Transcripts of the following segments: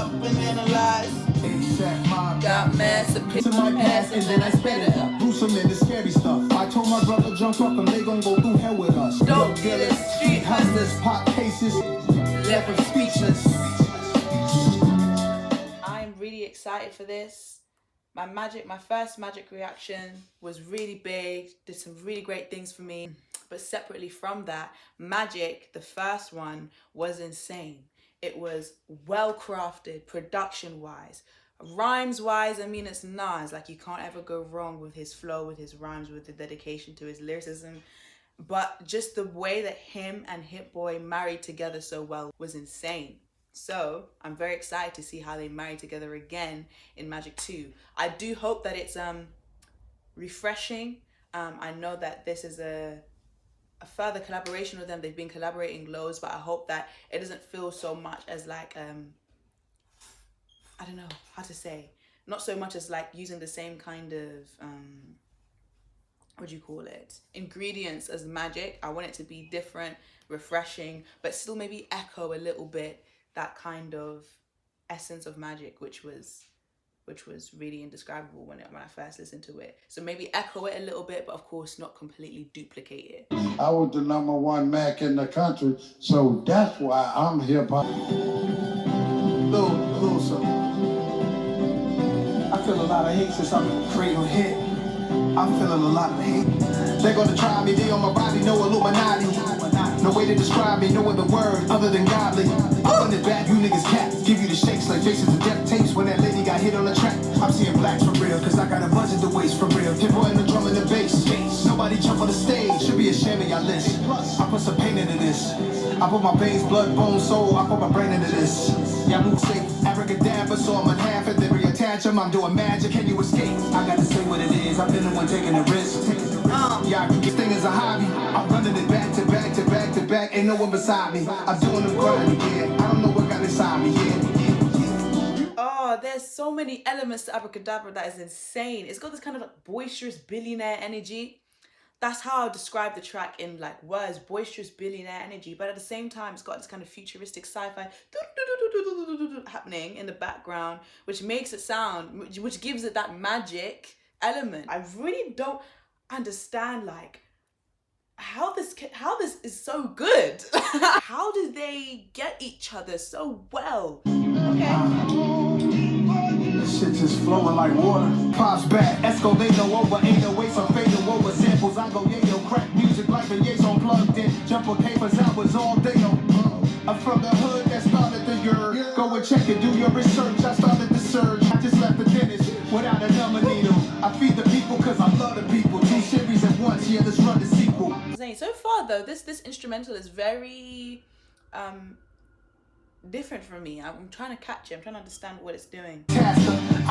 up and analyze. ASAP mob Got mad to pick to my past and then I sped it up. Gruesome and the scary stuff. I told my brother jump up and they gon' go through hell with us. Dope dealers, street hustlers, pop cases, left them speechless. I'm really excited for this. My first Magic reaction was really big, did some really great things for me. But separately from that, Magic, the first one, was insane. It was well crafted, production wise, rhymes wise. I mean, it's Nas. Like, you can't ever go wrong with his flow, with his rhymes, with the dedication to his lyricism. But just the way that him and Hit Boy married together so well was insane. So I'm very excited to see how they marry together again in Magic 2. I do hope that it's refreshing. I know that this is a further collaboration with them. They've been collaborating loads, but I hope that it doesn't feel so much as like I don't know how to say, not so much as like using the same kind of what do you call it, ingredients as Magic. I want it to be different, refreshing, but still maybe echo a little bit that kind of essence of Magic, which was really indescribable when I first listened to it. So maybe echo it a little bit, but of course not completely duplicate it. I was the #1 Mac in the country, so that's why I'm hip-hop. Little something. I feel a lot of hate since I'm creating a hit. I'm feeling a lot of hate. They're gonna try me, they on my body, no Illuminati. No way to describe me, no other word other than godly. I run it back, you niggas cap. Give you the shakes like faces of death tapes when that lady got hit on the track. I'm seeing blacks for real, cause I got a budget to waste for real. Hit boy in the drum and the bass. Nobody jump on the stage, should be ashamed of y'all list. I put some pain into this. I put my veins, blood, bone, soul, I put my brain into this. Y'all move safe, abracadabra, so I'm unhalf and they reattach them. I'm doing magic, can you escape? I gotta say what it is, I've been the one taking the risk. Yeah, this thing is a hobby. I'm running it back to back to back to back. Ain't no one beside me. I'm doing the grind again. I don't know what got inside me yet. Oh, there's so many elements to Abracadabra that is insane. It's got this kind of like boisterous billionaire energy. That's how I describe the track in like words, boisterous billionaire energy. But at the same time, it's got this kind of futuristic sci-fi happening in the background, which makes it sound, which gives it that magic element. I really don't understand like how this is so good. How did they get each other so well? Okay. This shit just flowing like water. Pops back, escalator over 808s or fatal over samples. I go yayo, crack music like a yays on plugged in. Jumper capers hours all day on. I'm from the hood that started the year. Go and check it, do your research. I started the surge. I just left the dentist without a number needle. I feed the people cause I love the people. 2 series at once, yeah, let's run the sequel. So far though, this instrumental is very different from me. I'm trying to catch it. I'm trying to understand what it's doing. I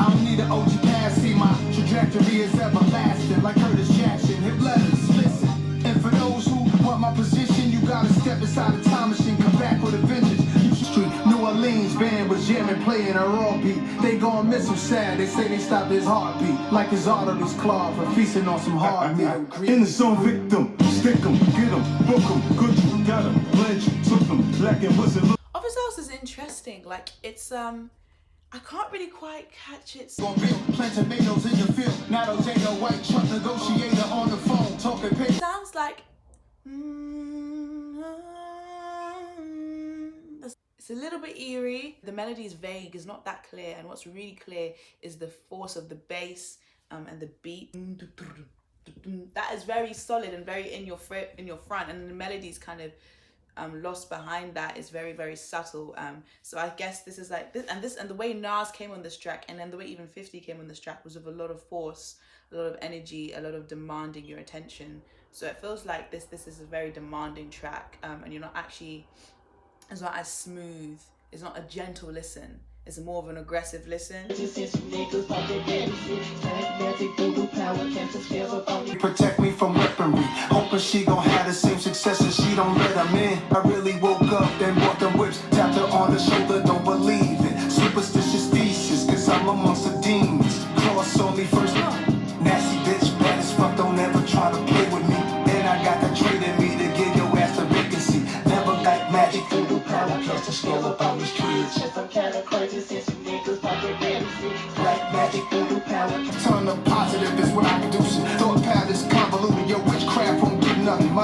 don't need an OG pass. See, my trajectory is everlasting, like Curtis Jackson. Hit letters, listen. And for those who want my position, you gotta step inside the time machine, come back with a vengeance. Street, New Orleans band was jamming, playing a raw beat. They gon' miss him sad. They say they stopped his heartbeat, like his arteries clogged for feasting on some hard meat. In the zone, victim, stick 'em, get 'em, book 'em, good you, got 'em, blend you, took 'em, black and what's it look. Office House is interesting. Like it's I can't really quite catch it. Plant tomatoes in the field. Not Jay, no white truck negotiator on the phone talking paper. Sounds like it's a little bit eerie. The melody is vague, it's not that clear, and what's really clear is the force of the bass and the beat. That is very solid and very in your front, and the melody's kind of lost behind that is very, very subtle. So I guess this is like this and the way Nas came on this track, and then the way even 50 came on this track, was with a lot of force, a lot of energy, a lot of demanding your attention. So it feels like this is a very demanding track, and you're not actually, it's not as smooth, it's not a gentle listen, it's more of an aggressive listen. Protect me from weaponry, hoping she gon' have the same success as she don't let them in. I really woke up, then bought them whips, tapped her on the shoulder, don't believe it. Superstitious thesis, cause I'm amongst the demons. Cross on me first, nasty bitch, bad as fuck, don't ever try to play with me. And I got the trait in me to give your ass the vacancy. Never like magic, voodoo power, cast a scale up on these kids. I'm kinda crazy since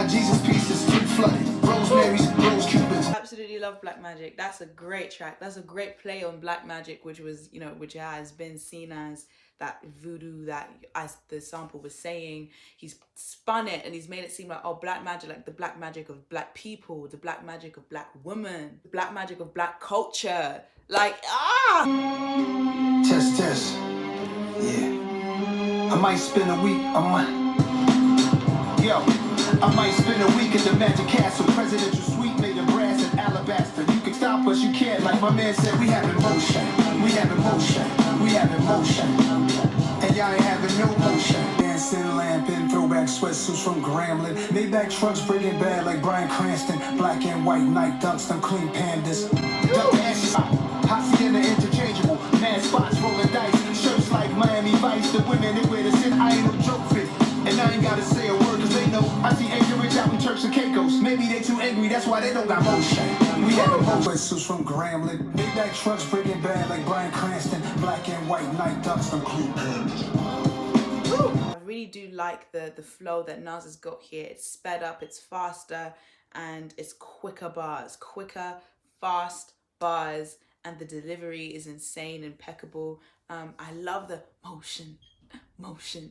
my Jesus pieces, too flooded. Rosemary's, rose Cubans. Absolutely love Black Magic. That's a great track. That's a great play on Black Magic, which was, you know, which has been seen as that voodoo that, as the sample was saying, he's spun it and he's made it seem like, oh, Black Magic, like the Black Magic of Black people, the Black Magic of Black women, the Black Magic of Black culture. Like, ah! Test, test. Yeah. I might spend a week, I might spend a week at the Magic Castle, presidential suite made of brass and alabaster. You can stop us, you can't. Like my man said, we have emotion, we have emotion, we have emotion, and y'all ain't having no motion. Dancing, lamping, throwback sweatsuits from Grambling, Maybach trucks Breaking Bad like Bryan Cranston, black and white Nike dunks, them clean pandas. Duck ashes, hot skin and interchangeable, mad spots rolling dice, shirts like Miami Vice. The women they wear the sit, I ain't no joke fit. And I ain't gotta say a word cause they know I see Angel Rich out in Turks and Caicos. Maybe they too angry, that's why they don't got motion. We have emotion. Sweatsuits from Grambling, big back trucks Breaking Bad like Bryan Cranston, black and white Nike dunks, them clean I really do like the flow that Nas has got here. It's sped up, it's faster, and it's quicker bars. Quicker, fast bars, and the delivery is insane, impeccable. I love the motion.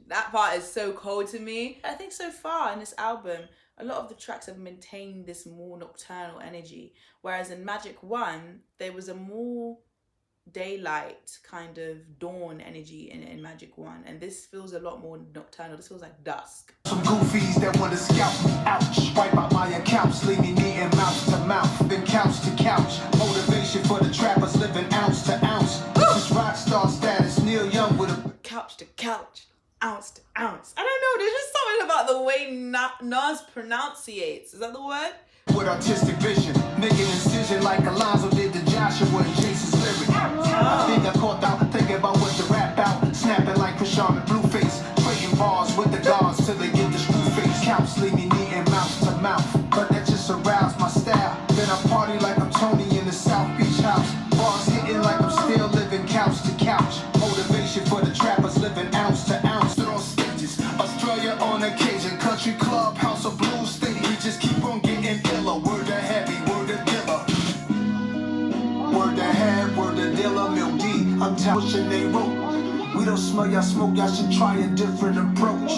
That part is so cold to me. I think so far in this album, a lot of the tracks have maintained this more nocturnal energy, whereas in Magic 1 there was a more daylight kind of dawn energy in Magic 1, and this feels a lot more nocturnal. This feels like dusk. Some goofies that want to scalp me, ouch. Wipe out my accounts, leave me eating mouth to mouth, then couch to couch. Motivation for the trappers living ounce to ounce. This is rock star status, Neil Young with a couch to couch, ounce to ounce. I don't know, there's just something about the way Nas pronunciates. Is that the word? With artistic vision, making incision like Alonzo did to Joshua and Jason's lyric. I think I caught out, thinking about what to rap out, snapping like Krishan and Blueface, trading bars with the guards till they get the screw face. Counts leave me eating mouth to mouth, but that just aroused my style. Then I party like I'm Tony in the South Beach house, bars hitting like I'm still living couch to couch. Motivation for the trappers living ounce to ounce. They're on stages, Australia on occasion, country club, house of blues stage. We just keep on getting iller. Word to heavy, word to dealer. Word to head, word to dealer, Milk D. I'm touching they wrote. We don't smell y'all smoke, y'all should try a different approach.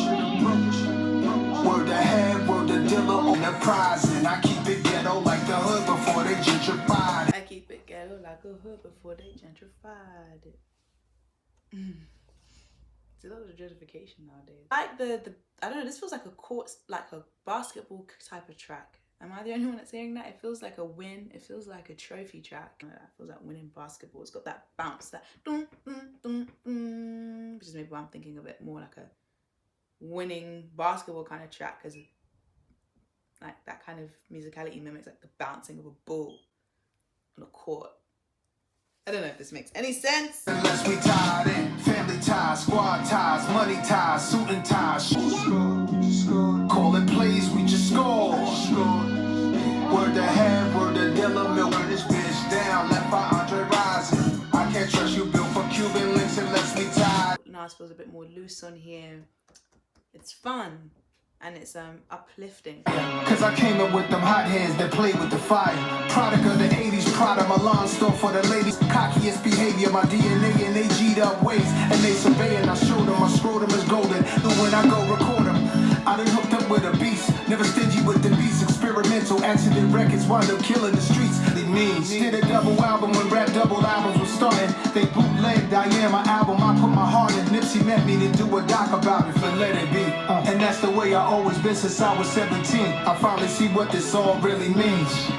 Word to head, word to dealer on the prize, and I keep it ghetto like the hood before they gentrified. I keep it ghetto like a hood before they gentrified it. It's a lot of gentrification nowadays. Like the I don't know, this feels like a court, like a basketball type of track. Am I the only one that's hearing that? It feels like a win. It feels like a trophy track. It feels like winning basketball. It's got that bounce, that dun, dun, dun, dun, which is maybe why I'm thinking of it more like a winning basketball kind of track, because like that kind of musicality mimics like the bouncing of a ball on a court. I don't know if this makes any sense. Unless we tied in, family ties, squad ties, money ties, suit and ties. Call it plays, we just score. Word to head, word to dealer, milk this bitch down, left by Andre rising. I can't trust you, built for Cuban links unless we tied. Nas feels a bit more loose on here. It's fun. And it's uplifting. Cause I came up with them hot heads that play with the fire. Product of the 80s, Prada, Milan store for the ladies. Cockiest behavior, my DNA and they G'd up ways. And they surveying, I showed them, my scrotum is golden. But when I go record them, I done hooked up with a beast. Never stingy with the beats, experimental accident records wind up killing the streets. It means did a double album when rap double albums was starting. They bootlegged I Am my album, I put my heart in. Nipsey met me to do a doc about it for Let It Be. And that's the way I always been since I was 17. I finally see what this all really means.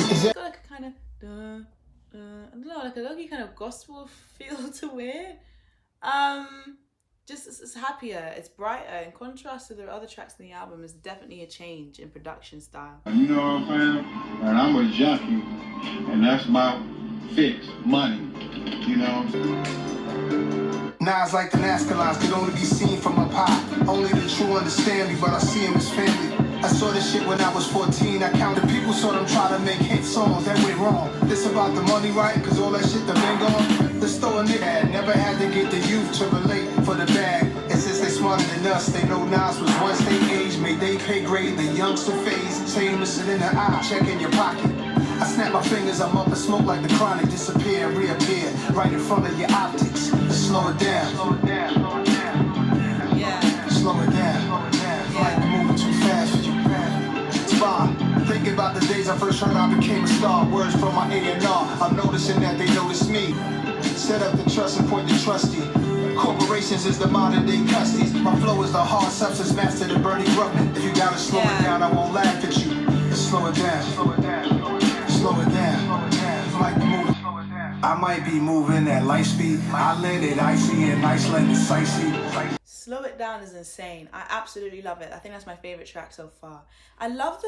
It's got like a kind of I don't know, like a low-key kind of gospel feel to it. Just it's happier, it's brighter. In contrast to the other tracks in the album, there's definitely a change in production style. You know what I'm saying? And I'm a junkie, and that's my fix, money. You know what I'm saying? Nas like the NASCAR lines could only be seen from up high. Only the true understand me, but I see him as family. I saw this shit when I was 14. I counted people, saw them try to make hit songs that went wrong. This about the money, right? Cause all that shit that been gone. The store nigga had never had to get the youth to relate for the bag. And since they smarter than us, they know Nas was once they age, made they pay grade, the youngster phase. Saying listen in the eye, checking your pocket. I snap my fingers, I'm up and smoke like the chronic. Disappear, reappear, right in front of your optics. Slow it down. Slow it down. Yeah. Slow it down. Like moving too fast for you. Spy. Thinking about the days I first heard I became a star. Words from my A&R. I'm noticing that they notice me. Set up the trust and point the trusty. Corporations is the modern day custies. My flow is the hard substance master to Bernie Grubman. If you gotta slow it down, I won't laugh at you. Just slow it down. Slow it down. Slow it down. Like moving. I might be moving at light speed. I landed icy in Iceland is sightsee. Slow It Down is insane. I absolutely love it. I think that's my favorite track so far. I love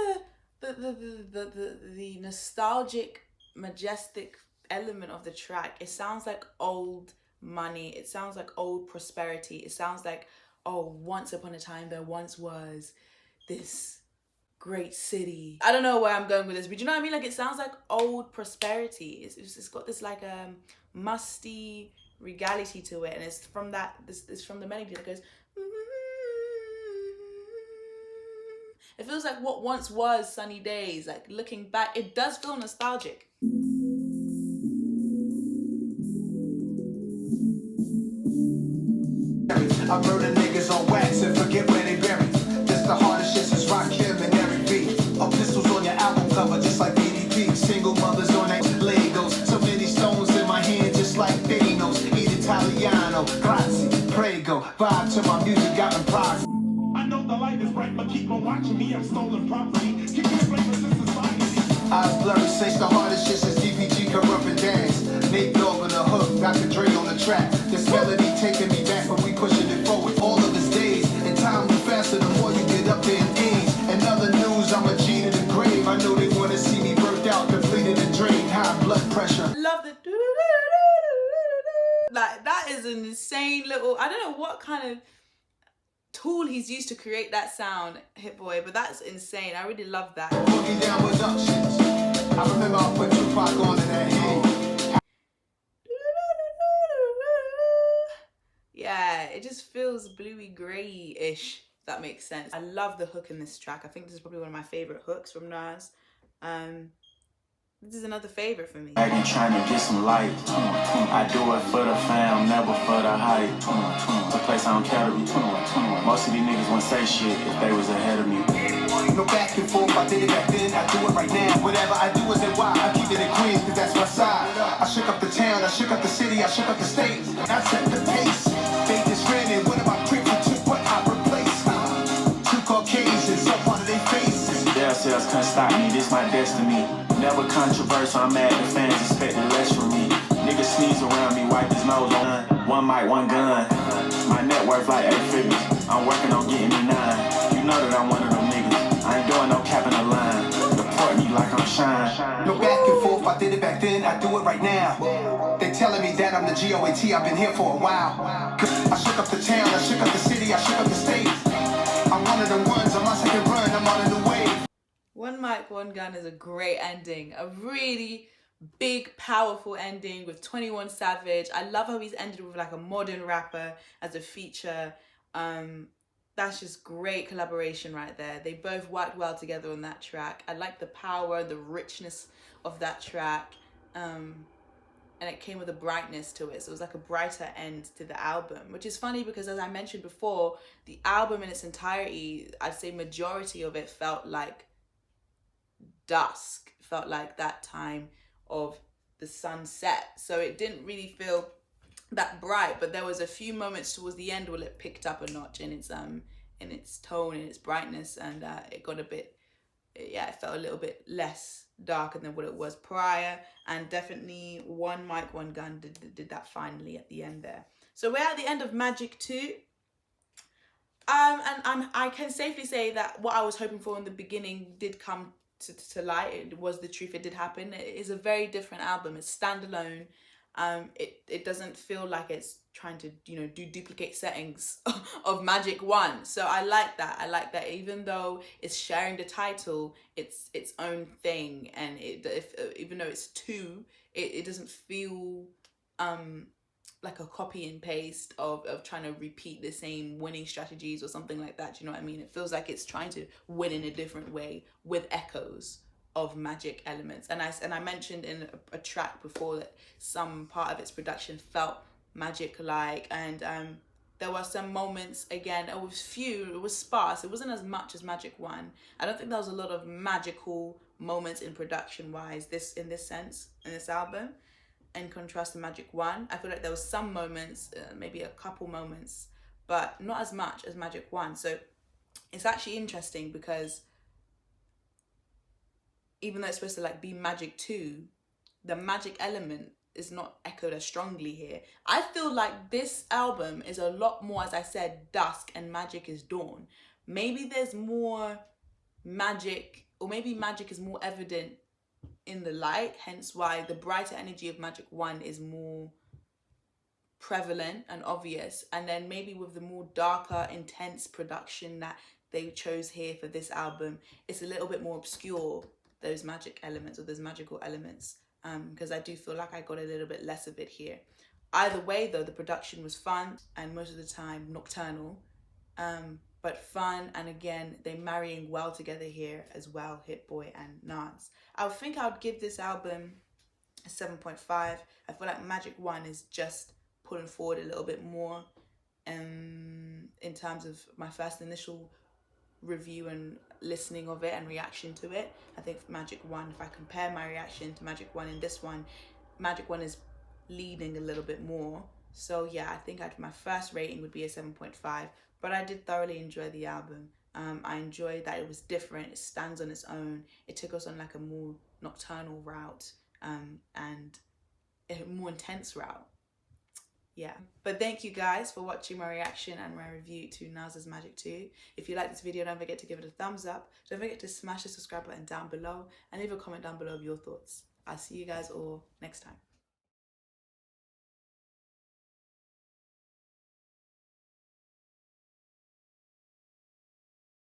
the nostalgic, majestic element of the track. It sounds like old money. It sounds like old prosperity. It sounds like, oh, once upon a time there once was this great city. I don't know where I'm going with this, but you know what I mean? Like, it sounds like old prosperity. It's got this like musty regality to it, and it's from that it's from the melody that goes it feels like what once was sunny days. Like, looking back, it does feel nostalgic. I murder niggas on wax and forget where they buried. This the hardest shit since Rock Kim and Eric B. Or pistols on your album cover just like BDP. Single mothers on their Legos. So many stones in my hand just like Thanos. Eat Italiano, grazie, prego. Vibe to my music, got them prize. I know the light is bright, but keep on watching me. I'm stolen property. Give me flavors in society. Eyes blurry, say the hardest shit since DPG come up and dance. Nate Dogg on the hook, Dr. Dre on the track. This melody taking me back, but we pushing it forward. All of his days, and time moves faster the more you get up there in age. And other news, I'm a G to the grave. I know they want to see me burnt out, depleted and drained. High blood pressure. Love the like, that is an insane little, I don't know what kind of tool he's used to create that sound, Hit Boy, but that's insane. I really love that. Boogie down productions. I remember I put Tupac on in that head. Yeah, it just feels bluey grey-ish, if that makes sense. I love the hook in this track. I think this is probably one of my favorite hooks from Nas. This is another favorite for me. I be trying to get some light. I do it for the fam, never for the hype. It's a place I don't care to be. Most of these niggas wouldn't say shit if they was ahead of me. No back and forth, I did it back then, I do it right now. Whatever I do is it why I keep it in Queens, cause that's my side. I shook up the town, I shook up the city, I shook up the state. I set the pace. Fate is granted, what am I quick to took what I replaced? Two Caucasians, so part of their faces. Their sales couldn't stop me, this my destiny. Never controversial, I'm mad the fans expecting less from me. Niggas sneeze around me, wipe his nose on. One mic, one gun. My net worth like 8 figures. I'm working on getting me 9. You know that I'm one of them niggas. I ain't doing no cap in the line. Report me like I'm shine. No back and forth, I did it back then, I do it right now. They telling me that I'm the GOAT, I've been here for a while. I shook up the town, I shook up the city, I shook up the state. I'm one of the ones, on my second run, I'm on the way. One Mic, One Gun is a great ending. A really big, powerful ending with 21 Savage. I love how he's ended with like a modern rapper as a feature. That's just great collaboration right there. They both worked well together on that track. I like the power, the richness of that track. And it came with a brightness to it. So it was like a brighter end to the album, which is funny because, as I mentioned before, the album in its entirety, I'd say majority of it felt like dusk, felt like that time of the sunset. So it didn't really feel that bright, but there was a few moments towards the end where it picked up a notch in its tone, in its brightness, and it got a bit, yeah, it felt a little bit less darker than what it was prior. And definitely One Mic, One Gun did that finally at the end there. So we're at the end of Magic 2. And I can safely say that what I was hoping for in the beginning did come to light. It was the truth. It did happen. It is a very different album. It's standalone. It doesn't feel like it's trying to, you know, do duplicate settings of Magic 1. So I like that. I like that even though it's sharing the title, it's its own thing. And even though it's 2, it doesn't feel like a copy and paste of trying to repeat the same winning strategies or something like that. Do you know what I mean? It feels like it's trying to win in a different way with echoes of Magic elements. And I mentioned in a track before that some part of its production felt Magic-like, and there were some moments, again, it was few, it was sparse, it wasn't as much as Magic 1. I don't think there was a lot of magical moments in production-wise in this sense, in this album. In contrast to Magic 1, I feel like there was some moments, maybe a couple moments, but not as much as Magic 1. So it's actually interesting because even though it's supposed to like be Magic 2, the magic element is not echoed as strongly here. I feel like this album is a lot more, as I said, dusk and magic is dawn. Maybe there's more magic, or maybe magic is more evident in the light, hence why the brighter energy of Magic 1 is more prevalent and obvious, and then maybe with the more darker, intense production that they chose here for this album, it's a little bit more obscure, those magic elements or those magical elements, because I do feel like I got a little bit less of it here. Either way though, the production was fun and most of the time nocturnal, but fun, and again, they're marrying well together here as well, Hit Boy and Nas. I think I would give this album a 7.5. I feel like Magic 1 is just pulling forward a little bit more in terms of my first initial review and listening of it and reaction to it. I think for Magic 1, if I compare my reaction to Magic 1 and this one, Magic 1 is leading a little bit more. So yeah, I think my first rating would be a 7.5, but I did thoroughly enjoy the album. I enjoyed that it was different, it stands on its own, it took us on like a more nocturnal route, and a more intense route. Yeah, but thank you guys for watching my reaction and my review to Nas's Magic 2. If you like this video, don't forget to give it a thumbs up. Don't forget to smash the subscribe button down below and leave a comment down below of your thoughts. I'll see you guys all next time.